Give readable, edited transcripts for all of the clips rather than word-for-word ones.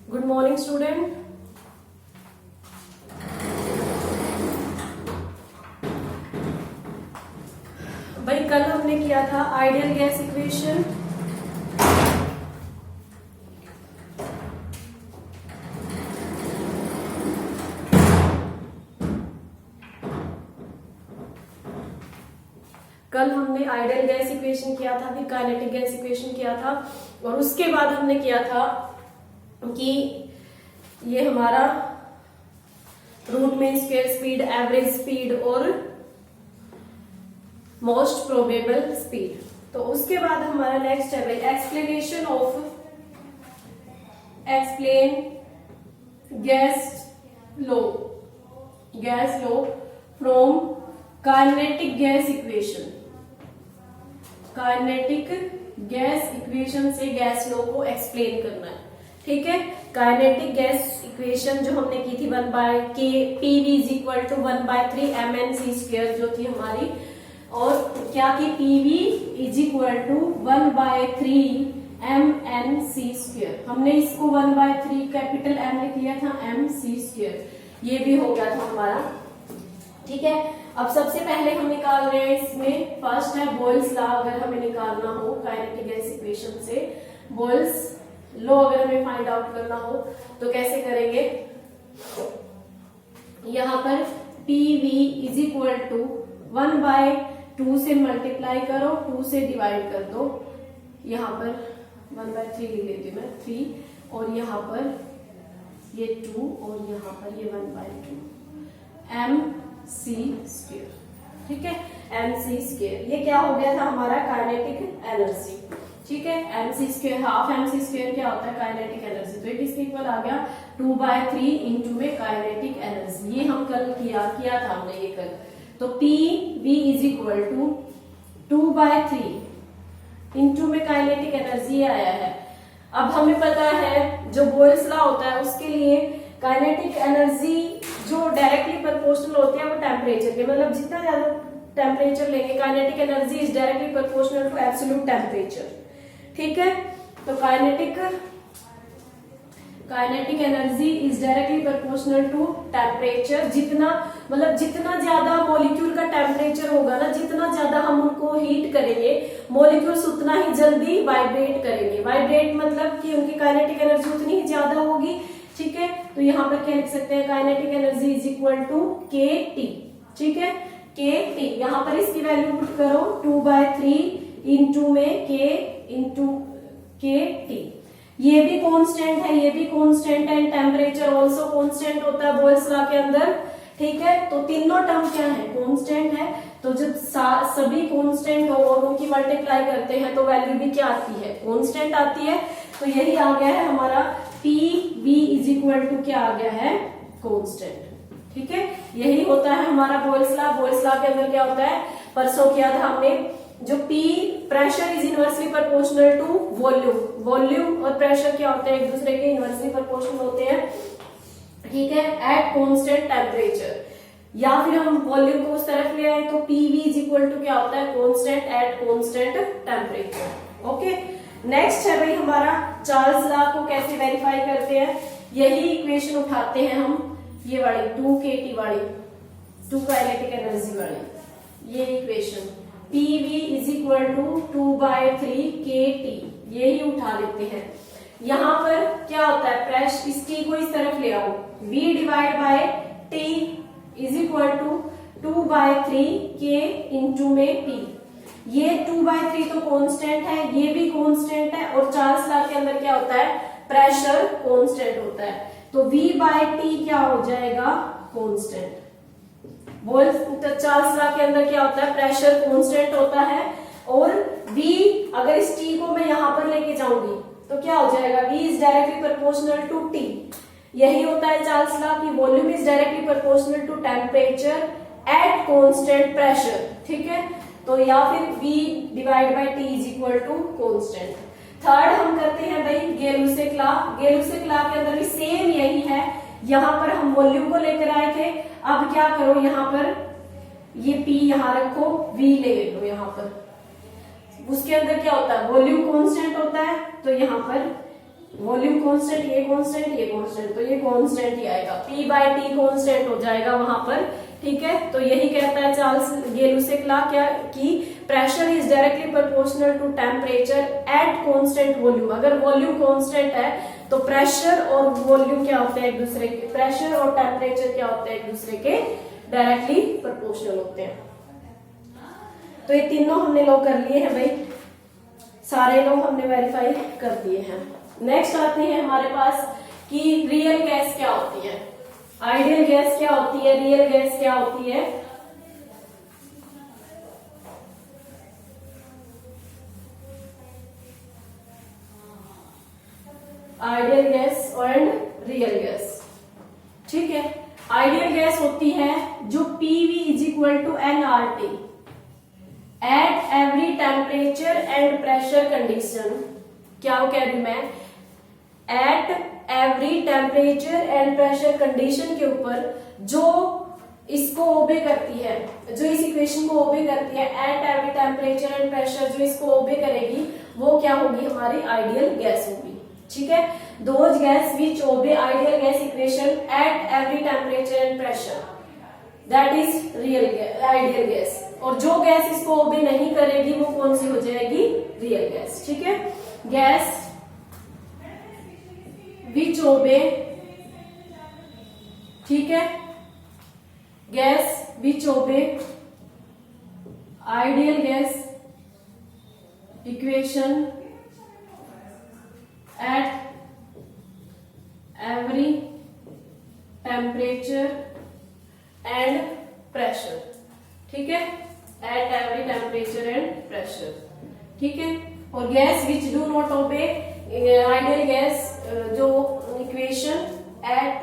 Good morning student. भाई कल हमने किया था आइडियल गैस इक्वेशन। कल हमने आइडियल गैस इक्वेशन किया था, फिर काइनेटिक गैस इक्वेशन किया था, और उसके बाद हमने किया था कि ये हमारा root mean square speed, average speed और मोस्ट प्रोबेबल स्पीड। तो उसके बाद हमारा नेक्स्ट है भाई explanation of explain gas law from kinetic gas equation. Kinetic gas equation से गैस लॉ को एक्सप्लेन करना है, ठीक है। काइनेटिक गैस इक्वेशन जो हमने की थी 1/k PV = 1/3 mnc², जो थी हमारी, और क्या की PV = 1/3 mnc²। हमने इसको 1/3 कैपिटल M लिख लिया था, mc², ये भी हो गया था हमारा, ठीक है। अब सबसे पहले हम निकाल रहे हैं, इसमें फर्स्ट है बॉयल्स लॉ। अगर हमें निकालना हो काइनेटिक गैस इक्वेशन से बॉयल्स लॉ अगर हमें फाइंड आउट करना हो तो कैसे करेंगे। यहाँ पर PV = 1/2 से मल्टीप्लाई करो, 2 से डिवाइड कर दो। यहाँ पर 1/3 लिख लेती हूँ मैं, 3, और यहाँ पर ये 2, और यहाँ पर ये 1/2 mc², ठीक है। mc², ये क्या हो गया था हमारा काइनेटिक एनर्जी, ठीक है। mc², हाफ mc² क्या होता है काइनेटिक एनर्जी, तो इसके इक्वल आ गया 2/3 इंटू में काइनेटिक एनर्जी। ये हम कल किया था हमने ये कल। तो PV = 2/3 इंटू में काइनेटिक एनर्जी आया है। अब हमें पता है जो बॉयल्स लॉ होता है उसके लिए काइनेटिक एनर्जी जो डायरेक्टली प्रोपोर्शनल होती है वो टेम्परेचर के, मतलब जितना ज्यादा टेम्परेचर लेंगे kinetic energy is directly proportional to absolute temperature, ठीक है। तो kinetic energy is directly proportional to temperature. जितना मतलब जितना ज्यादा मॉलिक्यूल का टेम्परेचर होगा ना, जितना ज्यादा हम उनको हीट करेंगे, मॉलिक्यूल्स उतना ही जल्दी वाइब्रेट करेंगे। वाइब्रेट मतलब कि उनकी काइनेटिक एनर्जी उतनी ही ज्यादा होगी, ठीक है। तो यहाँ पर क्या लिख सकते हैं, काइनेटिक एनर्जी = kT, ठीक है, kT। यहाँ पर इसकी वैल्यू पुट करो 2/3 इंटू में k इंटू kT। ये भी कांस्टेंट है, ये भी कांस्टेंट है, टेम्परेचर ऑल्सो कांस्टेंट होता है बॉयल्स लॉ के अंदर, ठीक है। तो तीनों टर्म क्या है, कांस्टेंट है। तो जब सभी कांस्टेंट हो और उनकी मल्टीप्लाई करते हैं तो वैल्यू भी क्या आती है, कांस्टेंट आती है। तो यही आ गया है हमारा PV = क्या आ गया है, कांस्टेंट, ठीक है। यही होता है हमारा बॉयल्स लॉ। बॉयल्स लॉ के अंदर क्या होता है, परसों किया था हमने, जो P pressure is inversely proportional to volume. Volume और प्रेशर क्या होते हैं, एक दूसरे के इनवर्सली प्रोपोर्शनल होते हैं, ठीक है, एट कांस्टेंट टेम्परेचर। या फिर हम वॉल्यूम को उस तरफ ले आए तो PV = क्या होता है, constant at constant temperature, okay. Next है भाई हमारा चार्ल्स लॉ को कैसे वेरीफाई करते हैं। यही इक्वेशन उठाते हैं हम, ये वाली 2kT वाली, 2 काइनेटिक एनर्जी वाली, ये इक्वेशन PV = 2/3 kT, यही उठा लेते हैं। यहाँ पर क्या होता है, प्रेशर, इस T को इस तरफ ले आओ, V/T = 2/3 K इंटू में P। ये 2/3 तो कांस्टेंट है, ये भी कांस्टेंट है, और चार्ल्स लॉ के अंदर क्या होता है, प्रेशर कांस्टेंट होता है। तो V/T क्या हो जाएगा, कांस्टेंट। चार्ल्स लॉ के अंदर क्या होता है, प्रेशर कांस्टेंट होता है, और V अगर इस T को मैं यहां पर लेके जाऊंगी तो क्या हो जाएगा, V is directly proportional to T। यही होता है चार्ल्स लॉ की volume is directly proportional to temperature at constant pressure, ठीक है। तो या फिर V/T = कांस्टेंट। थर्ड हम करते हैं भाई गेलुसेक लॉ। गेलुसेक लॉ के अंदर भी सेम यही है। यहाँ पर हम वॉल्यूम को लेकर आए थे, अब क्या करो, यहाँ पर ये P यहाँ रखो, V ले लो यहाँ पर। उसके अंदर क्या होता है, वॉल्यूम कांस्टेंट होता है, तो यहाँ पर वॉल्यूम कांस्टेंट, ये कांस्टेंट, ये कांस्टेंट, तो ये कांस्टेंट ही आएगा, P बाय टी कांस्टेंट हो जाएगा वहां पर। ठीक है, तो यही कहता है चार्ल्स गेलुसेक लॉ क्या कि pressure is directly proportional to temperature at constant volume. अगर वॉल्यूम कांस्टेंट है तो प्रेशर और वॉल्यूम क्या होते हैं एक दूसरे के, प्रेशर और टेम्परेचर क्या होते हैं एक दूसरे के डायरेक्टली प्रोपोर्शनल होते हैं। तो ये तीनों हमने लॉ कर लिए हैं भाई, सारे लॉ हमने वेरीफाई कर दिए हैं। नेक्स्ट आते हैं हमारे पास कि रियल गैस क्या होती है, आइडियल गैस क्या होती है, रियल गैस क्या होती है। Ideal gas and real gas. ठीक है, आइडियल गैस होती है जो PV is equal to nRT at every temperature and pressure condition. क्या कह रही मैं, at every temperature and pressure condition के ऊपर जो इसको ओबे करती है, जो इस इक्वेशन को ओबे करती है, at every temperature and pressure जो इसको ओबे करेगी वो क्या होगी, हमारी आइडियल गैस होगी। ठीक है, those gas which obey ideal gas equation at every temperature and pressure that is real ideal gas. और जो गैस इसको ओबे नहीं करेगी वो कौन सी हो जाएगी, रियल गैस। ठीक है, गैस विच ओबे, ठीक है, gas which obey ideal gas equation at every temperature and pressure. ठीक है, at every temperature and pressure. ठीक है, और gas which do not obey ideal gas जो equation at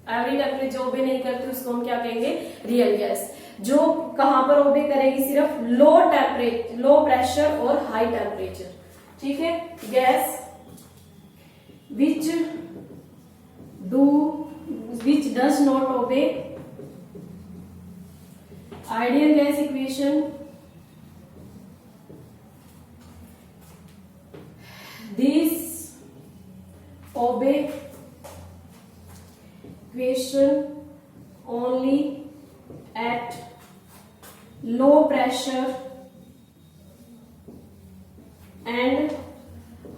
every temperature obey नहीं करती उसको हम क्या कहेंगे, रियल गैस। जो कहां पर ओबे करेगी, सिर्फ लो टेम्परेचर, लो प्रेशर और हाई टेम्परेचर। ठीक है, gas which does not obey ideal gas equation, these obey equation only at low pressure and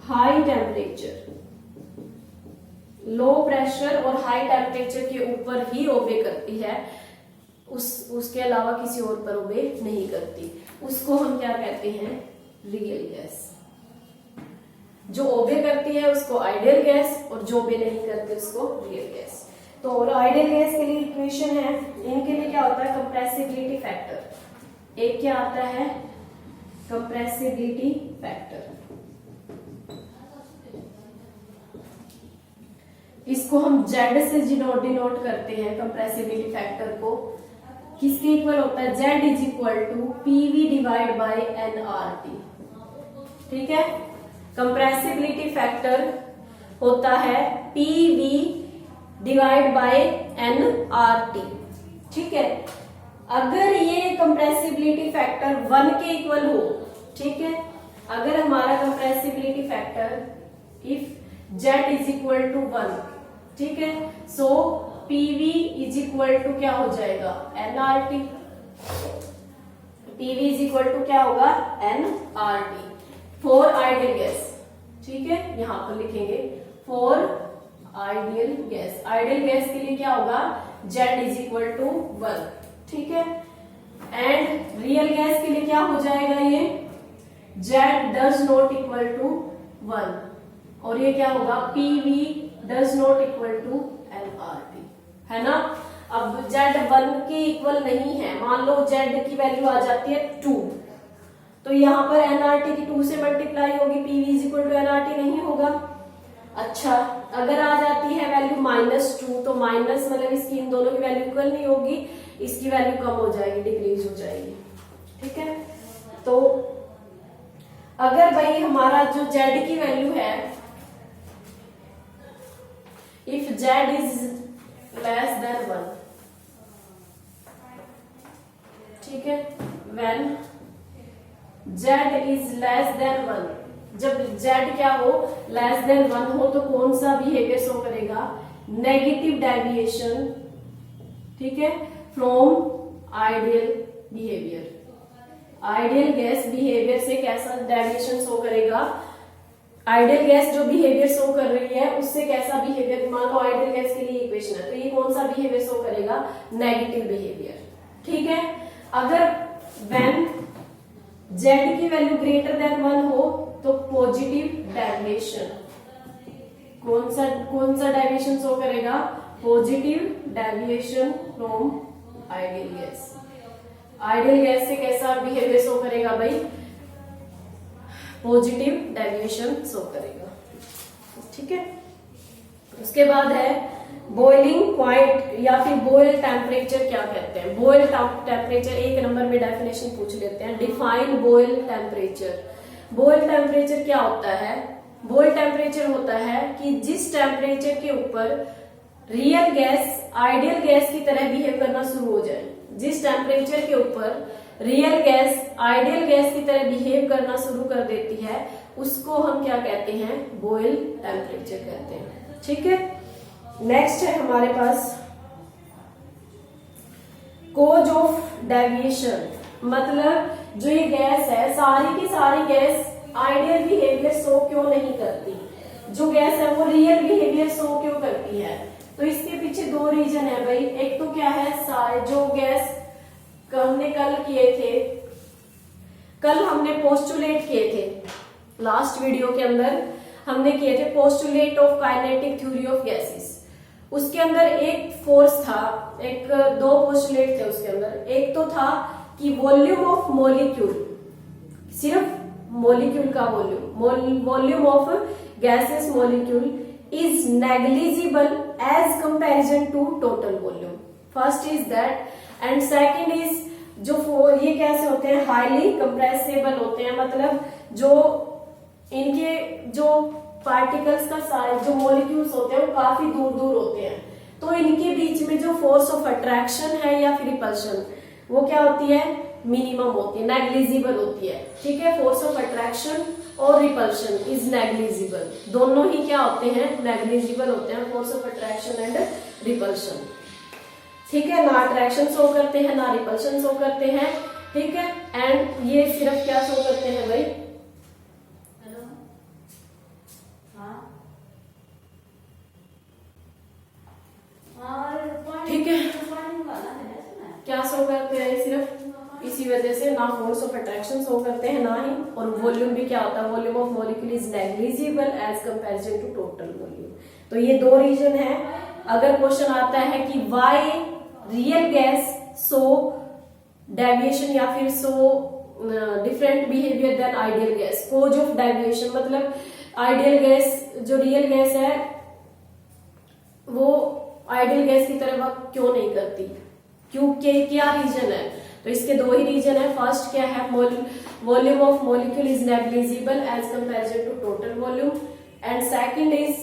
high temperature। Low pressure और हाई टेम्परेचर के ऊपर ही ओबे करती है, उसके अलावा किसी और पर ओबे नहीं करती। उसको हम क्या कहते हैं, रियल गैस। जो ओबे करती है उसको आइडियल गैस और जो ओबे नहीं करती उसको रियल गैस। तो और आइडियल गैस के लिए इक्वेशन है, इनके लिए क्या होता है, कंप्रेसिबिलिटी फैक्टर। एक क्या आता है, कंप्रेसिबिलिटी फैक्टर। इसको हम Z से डिनोट करते हैं कंप्रेसिबिलिटी फैक्टर को। किसके इक्वल होता है, Z is equal to PV divide by nRT। ठीक है, कंप्रेसिबिलिटी फैक्टर होता है PV डिवाइड बाय nRT। ठीक है, अगर ये कंप्रेसिबिलिटी फैक्टर 1 के इक्वल हो, ठीक है, अगर हमारा compressibility factor if Z is equal to 1, ठीक है, so PV is equal to क्या हो जाएगा, nRT। PV is equal to क्या होगा, nRT फॉर आइडियल गैस। ठीक है, यहां पर लिखेंगे for ideal gas. Ideal gas के लिए क्या होगा, Z इज इक्वल टू 1। ठीक है, एंड रियल गैस के लिए क्या हो जाएगा, ये Z does not equal to 1 और ये क्या होगा, PV does not equal to nRT, है ना। अब Z 1 के इक्वल नहीं है, मान लो Z की वैल्यू आ जाती है 2, तो यहाँ पर nRT की 2 से मल्टीप्लाई होगी, PV is equal to nRT नहीं होगा। अच्छा, अगर आ जाती है वैल्यू -2 तो माइनस मतलब इसकी इन दोनों की वैल्यू इक्वल नहीं होगी, इसकी वैल्यू कम हो जाएगी, डिक्रीज हो जाएगी। ठीक है, तो अगर भाई हमारा जो Z की वैल्यू है, if Z is less than 1, ठीक है, when Z is less than 1, जब z क्या हो, लेस देन 1 हो, तो कौन सा बिहेवियर शो करेगा, नेगेटिव डेविएशन, ठीक है, from ideal behaviour. Ideal gas behaviour से कैसा डेविएशन शो करेगा, आइडियल गैस जो बिहेवियर शो कर रही है उससे कैसा बिहेवियर, मान लो आइडियल गैस के लिए इक्वेशन है, तो ये कौन सा बिहेवियर शो करेगा, नेगेटिव बिहेवियर, ठीक है। अगर व्हेन z की वैल्यू ग्रेटर देन 1 हो तो पॉजिटिव डेविएशन, कौन सा डेविएशन शो करेगा, positive deviation from ideal gas. Ideal gas से कैसा बिहेवियर शो करेगा भाई, पॉजिटिव डेविएशन शो करेगा, ठीक है। उसके बाद है बॉइलिंग पॉइंट या फिर बॉयल टेम्परेचर क्या कहते हैं। बॉयल टेम्परेचर 1 नंबर में डेफिनेशन पूछ लेते हैं, define Boyle temperature. Boyle temperature क्या होता है, बॉयल टेम्परेचर होता है कि जिस टेम्परेचर के ऊपर रियल गैस आइडियल गैस की तरह बिहेव करना शुरू हो जाए, जिस टेम्परेचर के ऊपर रियल गैस आइडियल गैस की तरह बिहेव करना शुरू कर देती है, उसको हम क्या कहते हैं, बॉयल टेम्परेचर कहते हैं, ठीक है। नेक्स्ट है हमारे पास कोज ऑफ डेविएशन, मतलब जो ये गैस है, सारी की सारी गैस आइडियल बिहेवियर शो क्यों नहीं करती, जो गैस है वो रियल बिहेवियर शो क्यों करती है। तो इसके पीछे 2 रीजन है भाई। एक तो क्या है, जो गैस हमने कल किए थे, कल हमने पोस्टुलेट किए थे, लास्ट वीडियो के अंदर हमने किए थे postulate of kinetic theory of gases. उसके अंदर एक फोर्स था, 2 पोस्टुलेट थे उसके अंदर। एक तो था कि वॉल्यूम ऑफ मॉलिक्यूल, सिर्फ मॉलिक्यूल का volume of gases molecule is negligible as comparison to total volume. First is that, and second is जो ये कैसे होते हैं, हाईली कंप्रेसिबल होते हैं, मतलब जो इनके जो पार्टिकल्स का साइज, जो मॉलिक्यूल्स होते हैं वो काफी दूर दूर होते हैं, तो इनके बीच में जो फोर्स ऑफ अट्रैक्शन है या फिर रिपल्शन, वो क्या होती है, मिनिमम होती है, नेग्लिजिबल होती है, ठीक है। फोर्स ऑफ अट्रैक्शन और रिपल्शन इज नेग्लिजिबल, दोनों ही क्या होते हैं, नेग्लिजिबल होते हैं, force of attraction and repulsion, ठीक है। ना अट्रैक्शन शो करते हैं ना रिपल्शन शो करते हैं, ठीक है। एंड ये सिर्फ क्या शो करते हैं भाई, ठीक है, क्या शो करते हैं, सिर्फ इसी वजह से ना फोर्स ऑफ अट्रैक्शन शो करते हैं ना ही, और वॉल्यूम भी क्या होता है, volume of molecule is negligible as comparison to total volume. तो ये 2 रीजन है। अगर क्वेश्चन आता है कि why real gas so deviation या फिर so different behaviour than ideal gas, cause of deviation मतलब आइडियल गैस, जो रियल गैस है वो आइडियल गैस की तरह वर्क क्यों नहीं करती, क्योंकि क्या रीजन है। तो इसके 2 ही रीजन है। फर्स्ट क्या है, volume of molecule is negligible as comparison to total volume, and second is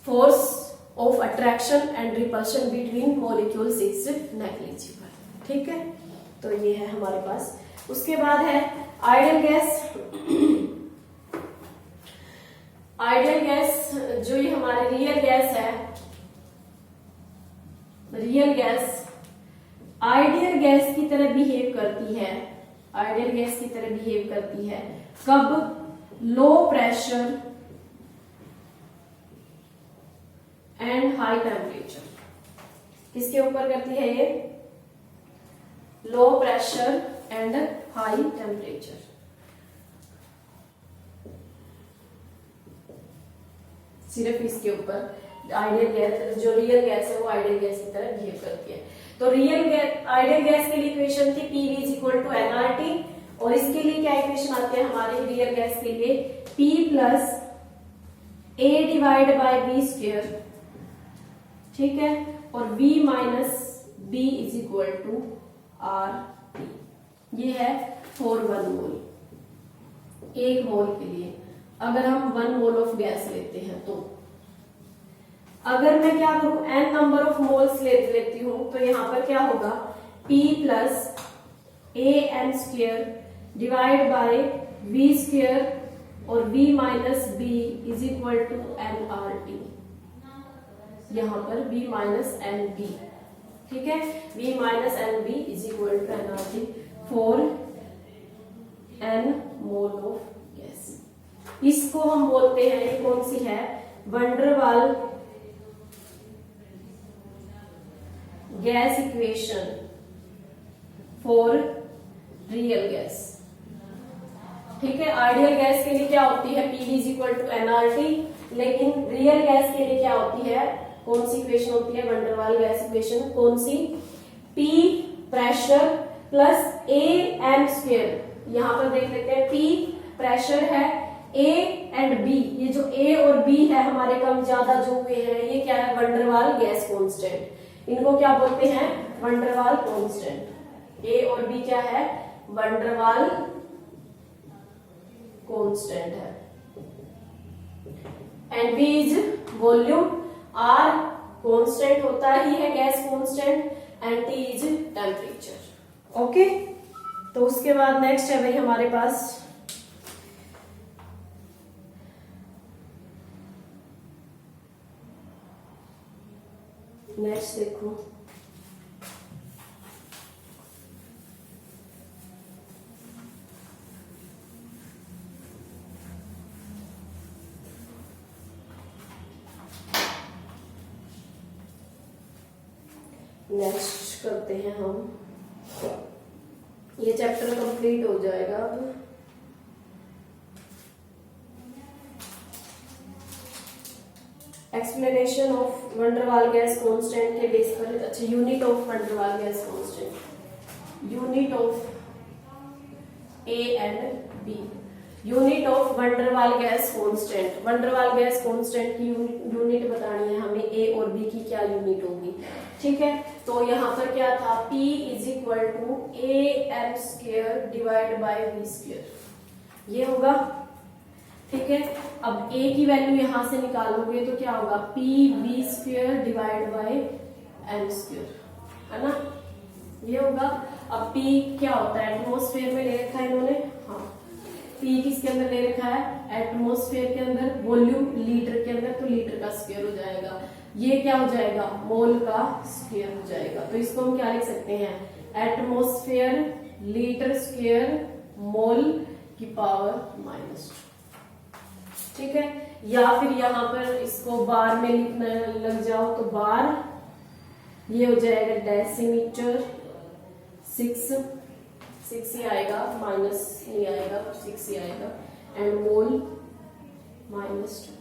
force of attraction and repulsion between molecules is negligible, ठीक है। तो ये है हमारे पास। उसके बाद है आइडियल गैस। आइडियल गैस जो ये हमारे रियल गैस है, रियल गैस आइडियल गैस की तरह बिहेव करती है, आइडियल गैस की तरह बिहेव करती है कब, low pressure and high temperature. किसके ऊपर करती है ये, low pressure and high temperature. सिर्फ इसके ऊपर आइडियल गैस, जो रियल गैस है वो आइडियल गैस की तरह बिहेव करती है। तो रियल गैस, आइडियल गैस के लिए इक्वेशन थी PV is equal to nRT, और इसके लिए क्या इक्वेशन आते हैं हमारे रियल गैस के लिए, P plus A divide by B square, ठीक है, और V minus B is equal to RT। ये है फॉर 1 मोल, 1 मोल के लिए। अगर हम 1 मोल ऑफ गैस लेते हैं तो अगर मैं क्या करूं, n नंबर ऑफ मोल्स लेती हूं, तो यहां पर क्या होगा, P plus AN square divide by V square और V minus b is equal to n R T. यहाँ पर V माइनस एन बी, ठीक है, V minus n b is equal to n R T for n mole of gas. इसको हम बोलते हैं, ये कौन सी है, van der Waals gas equation for real gas. ठीक है, आइडियल गैस के लिए क्या होती है, P is equal to NRT, लेकिन रियल गैस के लिए क्या होती है, कौन सी इक्वेशन होती है, वंडरवाल गैस इक्वेशन, कौन सी, P pressure plus A M square. यहां पर देख लेते हैं, पी प्रेशर है, ए एंड बी, ये जो ए और बी है हमारे कम ज्यादा जो हुए हैं, ये क्या है, वंडरवाल गैस कांस्टेंट। इनको क्या बोलते हैं, वंडरवाल कांस्टेंट। ए और बी क्या है, वंडरवाल कांस्टेंट है। And b is volume, R constant होता ही है gas constant, and T is temperature. Okay, तो उसके बाद नेक्स्ट है भाई हमारे पास नेक्स्ट देखो, नेक्स्ट करते हैं हम, ये चैप्टर कंप्लीट हो जाएगा अब। Explanation of van der Waals gas constant के बेस पर, अच्छा, unit of van der Waals gas constant, unit of a and b, unit of van der Waals gas constant. Van der Waals gas constant की यूनिट बतानी है हमें, ए और बी की क्या यूनिट होगी। ठीक है, तो यहाँ पर क्या था, P is equal to a M square divide by V square, ये होगा। ठीक है, अब A की वैल्यू यहां से निकालोगे तो क्या होगा, P V square divide by m square, है ना, ये होगा। अब P क्या होता है, एटमॉस्फेयर में ले रखा है इन्होंने, हाँ, P किसके अंदर ले रखा है, एटमॉस्फेयर के अंदर, वॉल्यूम लीटर के अंदर, तो लीटर का स्क्वायर हो जाएगा, ये क्या हो जाएगा, मोल का स्क्वायर हो जाएगा। तो इसको हम क्या लिख सकते हैं, एटमॉस्फेयर लीटर स्क्वायर मोल की पावर -2। ठीक है, या फिर यहाँ पर इसको बार में लिखने लग जाओ तो बार, ये हो जाएगा डेसीमीटर, 6 ही आएगा, माइनस नहीं आएगा, 6 ही आएगा, एंड मोल -2।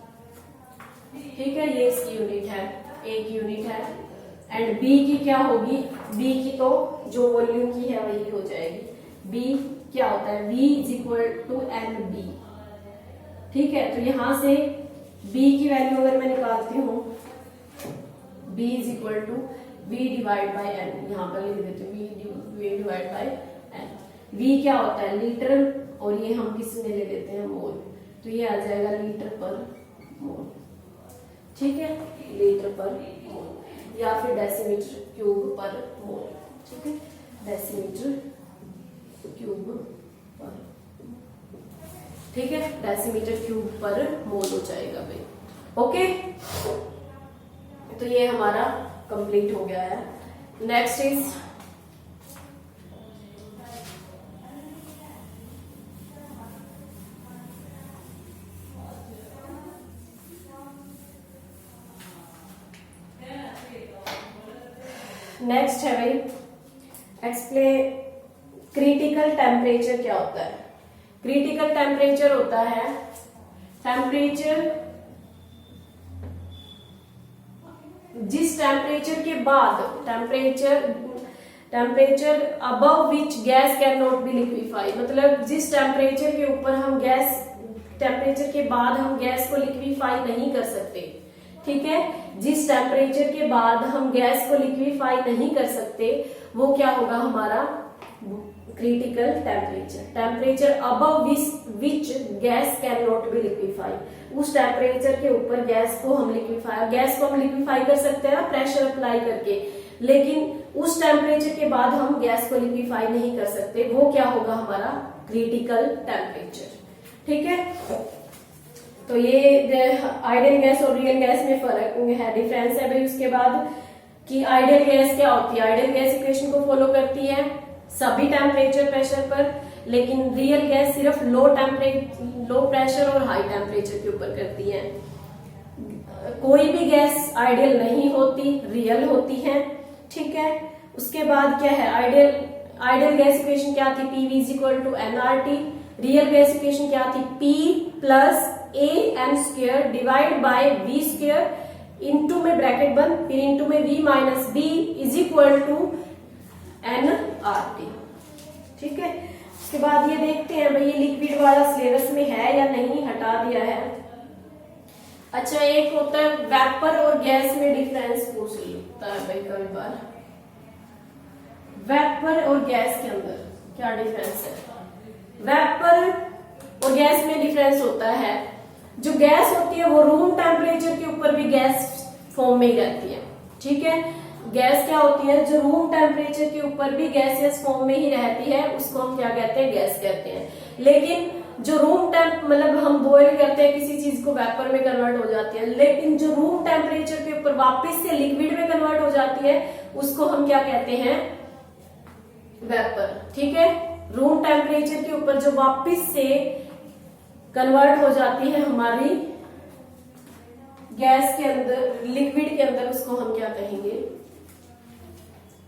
ठीक है, ये इसकी यूनिट है, ए की यूनिट है। एंड बी की क्या होगी, बी की तो जो वॉल्यूम की है वही हो जाएगी। बी क्या होता है, V is equal to n b. ठीक है, तो यहां से B की वैल्यू अगर मैं निकालती हूँ, B is equal to V divide by n, यहाँ पर लिख देती हूँ V divide by n. V क्या होता है, लीटर, और ये हम किस में ले लेते हैं, मोल, तो ये आ जाएगा लीटर पर मोल। ठीक है, लीटर पर मोल, या फिर डेसीमीटर क्यूब पर मोल। ठीक है, डेसीमीटर क्यूब पर, ठीक है, डेसीमीटर क्यूब पर मोल हो जाएगा भाई। ओके, तो ये हमारा कंप्लीट हो गया है। नेक्स्ट इज नेक्स्ट है भाई, एक्सप्लेन क्रिटिकल टेम्परेचर क्या होता है। क्रिटिकल टेम्परेचर होता है टेम्परेचर, जिस टेम्परेचर के बाद, temperature above which gas can not be liquefy, मतलब जिस टेम्परेचर के ऊपर हम गैस, टेम्परेचर के बाद हम गैस को लिक्विफाई नहीं कर सकते। ठीक है, जिस टेम्परेचर के बाद हम गैस को लिक्विफाई नहीं कर सकते, वो क्या होगा हमारा critical temperature. Temperature above which gas can not be liquefy, उस टेम्परेचर के ऊपर गैस को हम लिक्विफाई कर सकते हैं प्रेशर अप्लाई करके, लेकिन उस टेम्परेचर के बाद हम गैस को लिक्विफाई नहीं कर सकते, वो क्या होगा हमारा क्रिटिकल टेम्परेचर। ठीक है, तो ये आइडियल गैस और रियल गैस में फर्क है, डिफरेंस है भाई। उसके बाद कि आइडियल गैस क्या होती है, आइडियल गैस इक्वेशन को फॉलो करती है सभी टेम्परेचर प्रेशर पर, लेकिन रियल गैस सिर्फ लो प्रेशर और हाई टेम्परेचर के ऊपर करती है। कोई भी गैस आइडियल नहीं होती, रियल होती है, ठीक है। उसके बाद क्या है, आइडियल गैस इक्वेशन क्या थी, PV is equal to nRT। Real gas equation क्या थी, P plus AN² divide by V square, into में ब्रैकेट बंद, फिर इनटू में V minus B is equal to nRT, ठीक है। उसके बाद ये देखते हैं भाई ये लिक्विड वाला सिलेबस में है या नहीं, हटा दिया है। अच्छा, एक होता है वेपर और गैस में डिफरेंस पूछ लेता है भाई कई बार। वेपर और गैस के अंदर क्या डिफरेंस है, वेपर और गैस में डिफरेंस होता है, जो गैस होती है वो रूम टेम्परेचर के ऊपर भी गैस फॉर्म में ही रहती है, ठीक है। गैस क्या होती है, जो रूम टेम्परेचर के ऊपर भी गैसियस फॉर्म में ही रहती है, उसको हम क्या कहते हैं, गैस कहते हैं। लेकिन जो रूम टेम्प मतलब हम बॉयल करते हैं किसी चीज को, वेपर में कन्वर्ट हो जाती है, लेकिन जो रूम टेम्परेचर के ऊपर वापस से लिक्विड में कन्वर्ट हो जाती है, उसको हम क्या कहते हैं, वेपर, ठीक है। रूम टेम्परेचर के ऊपर जो वापस से कन्वर्ट हो जाती है हमारी गैस के अंदर, लिक्विड के अंदर, उसको हम क्या कहेंगे,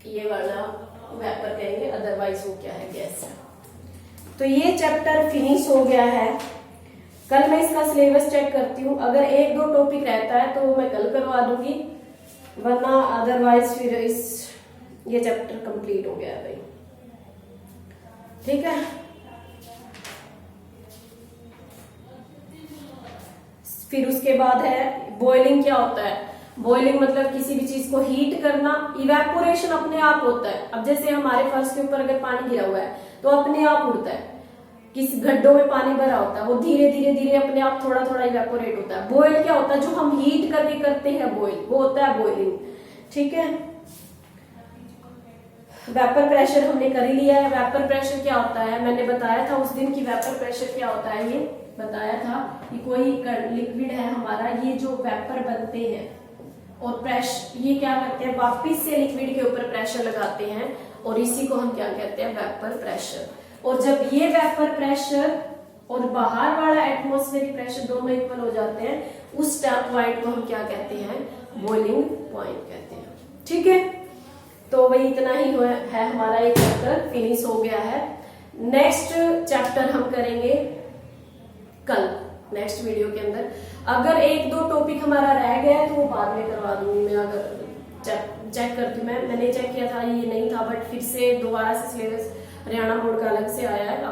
ये वाला वेपर कहेंगे, अदरवाइज वो क्या है, गैस है। तो ये चैप्टर फिनिश हो गया है। कल मैं इसका सिलेबस चेक करती हूँ, अगर 1-2 टॉपिक रहता है तो मैं कल करवा दूंगी, वरना अदरवाइज फिर ये चैप्टर कंप्लीट हो गया है भाई, ठीक है। फिर उसके बाद है बॉइलिंग। क्या होता है बॉइलिंग, मतलब किसी भी चीज को हीट करना। इवेपोरेशन अपने आप होता है, अब जैसे हमारे फर्श के ऊपर अगर पानी गिरा हुआ है तो अपने आप उड़ता है, किसी गड्ढों में पानी भरा होता है, वो धीरे धीरे धीरे अपने आप थोड़ा थोड़ा इवेपोरेट होता है। बॉयल क्या होता है, जो हम हीट करके करते हैं बॉयल, वो होता है बॉइलिंग, ठीक है। वेपर प्रेशर हमने कर ही लिया है। वेपर प्रेशर क्या होता है, मैंने बताया था उस दिन की वेपर प्रेशर क्या होता है, ये बताया था कि कोई लिक्विड है हमारा, ये जो वेपर बनते हैं और प्रेशर, ये क्या करते हैं, वापिस से लिक्विड के ऊपर प्रेशर लगाते हैं, और इसी को हम क्या कहते हैं, वेपर प्रेशर। और जब ये वेपर प्रेशर और बाहर वाला एटमॉस्फेरिक प्रेशर दोनों इक्वल हो जाते हैं, उस पॉइंट को हम क्या कहते हैं, बॉइलिंग पॉइंट कहते हैं, ठीक है। तो वही इतना ही है, हमारा एक चैप्टर फिनिश हो गया है। नेक्स्ट चैप्टर हम करेंगे कल, नेक्स्ट वीडियो के अंदर। अगर 1-2 टॉपिक हमारा रह गया है तो वो बाद में करवा दूंगी मैं, अगर चेक करती हूँ। मैंने चेक किया था, ये नहीं था, बट फिर से दोबारा से सिलेबस हरियाणा बोर्ड का अलग से आया है।